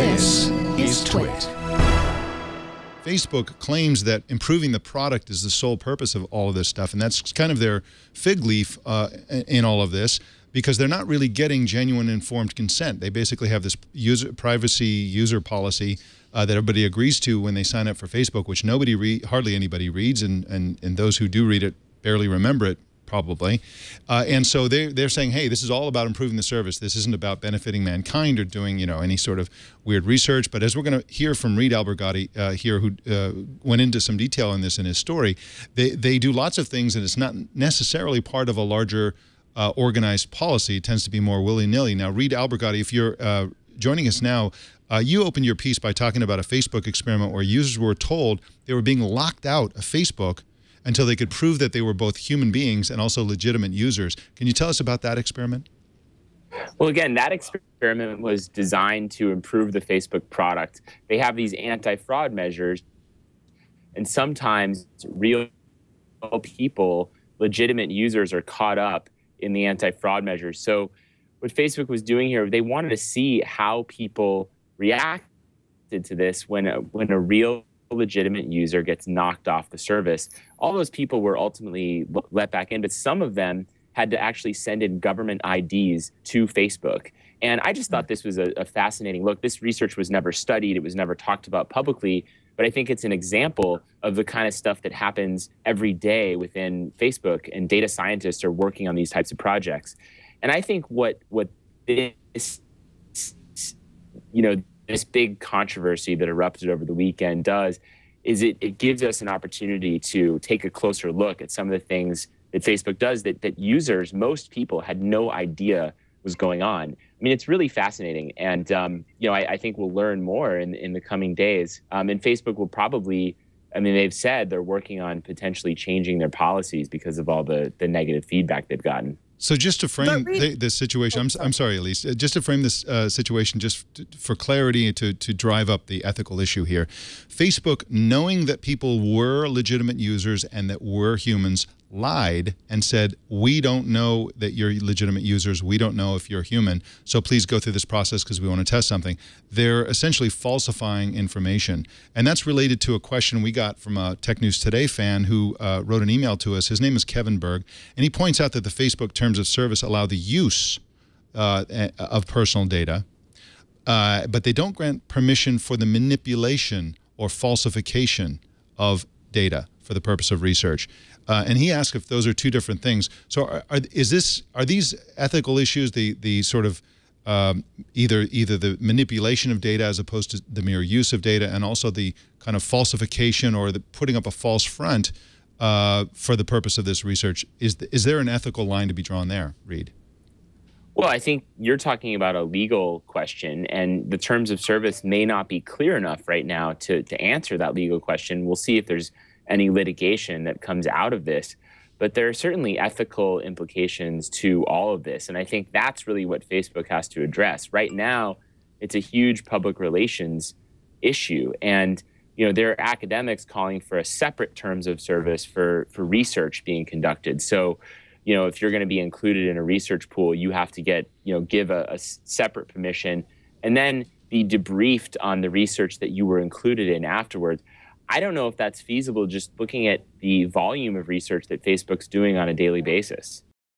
This is TWiT. Facebook claims that improving the product is the sole purpose of all of this stuff, and that's kind of their fig leaf in all of this, because they're not really getting genuine informed consent. They basically have this privacy user policy that everybody agrees to when they sign up for Facebook, which hardly anybody reads, and those who do read it barely remember it, probably. And so they're saying, hey, this is all about improving the service. This isn't about benefiting mankind or doing, any sort of weird research. But as we're going to hear from Reed Albergotti here, who went into some detail on this in his story, they do lots of things, and it's not necessarily part of a larger organized policy. It tends to be more willy-nilly. Now, Reed Albergotti, if you're joining us now, you opened your piece by talking about a Facebook experiment where users were told they were being locked out of Facebook until they could prove that they were both human beings and also legitimate users. Can you tell us about that experiment? Well, again, that experiment was designed to improve the Facebook product. They have these anti-fraud measures, and sometimes real people, legitimate users, are caught up in the anti-fraud measures. So what Facebook was doing here, they wanted to see how people reacted to this when a real legitimate user gets knocked off the service. All those people were ultimately let back in, but some of them had to actually send in government IDs to Facebook. And I just thought this was a fascinating look. This research was never studied. It was never talked about publicly, but I think it's an example of the kind of stuff that happens every day within Facebook, and data scientists are working on these types of projects. And I think what this, this big controversy that erupted over the weekend does is it gives us an opportunity to take a closer look at some of the things that Facebook does that users, most people, had no idea was going on. I mean, it's really fascinating. And, I think we'll learn more in the coming days. And Facebook will probably, they've said they're working on potentially changing their policies because of all the negative feedback they've gotten. So just to frame this situation, I'm sorry, Elise, just to frame this situation, for clarity, to drive up the ethical issue here, Facebook, knowing that people were legitimate users and that were humans, lied and said, we don't know that you're legitimate users, we don't know if you're human, so please go through this process because we want to test something. They're essentially falsifying information. And that's related to a question we got from a Tech News Today fan who wrote an email to us. His name is Kevin Berg, and he points out that the Facebook terms of service allow the use of personal data, but they don't grant permission for the manipulation or falsification of data for the purpose of research. And he asked if those are two different things. So are these ethical issues the sort of either the manipulation of data as opposed to the mere use of data, and also the kind of falsification or the putting up a false front for the purpose of this research? Is there an ethical line to be drawn there, Reed? Well, I think you're talking about a legal question, and the terms of service may not be clear enough right now to answer that legal question. We'll see if there's any litigation that comes out of this. But there are certainly ethical implications to all of this. And I think that's really what Facebook has to address. Right now, it's a huge public relations issue. And there are academics calling for a separate terms of service for research being conducted. So, if you're going to be included in a research pool, you have to give a separate permission and then be debriefed on the research that you were included in afterwards. I don't know if that's feasible just looking at the volume of research that Facebook's doing on a daily basis.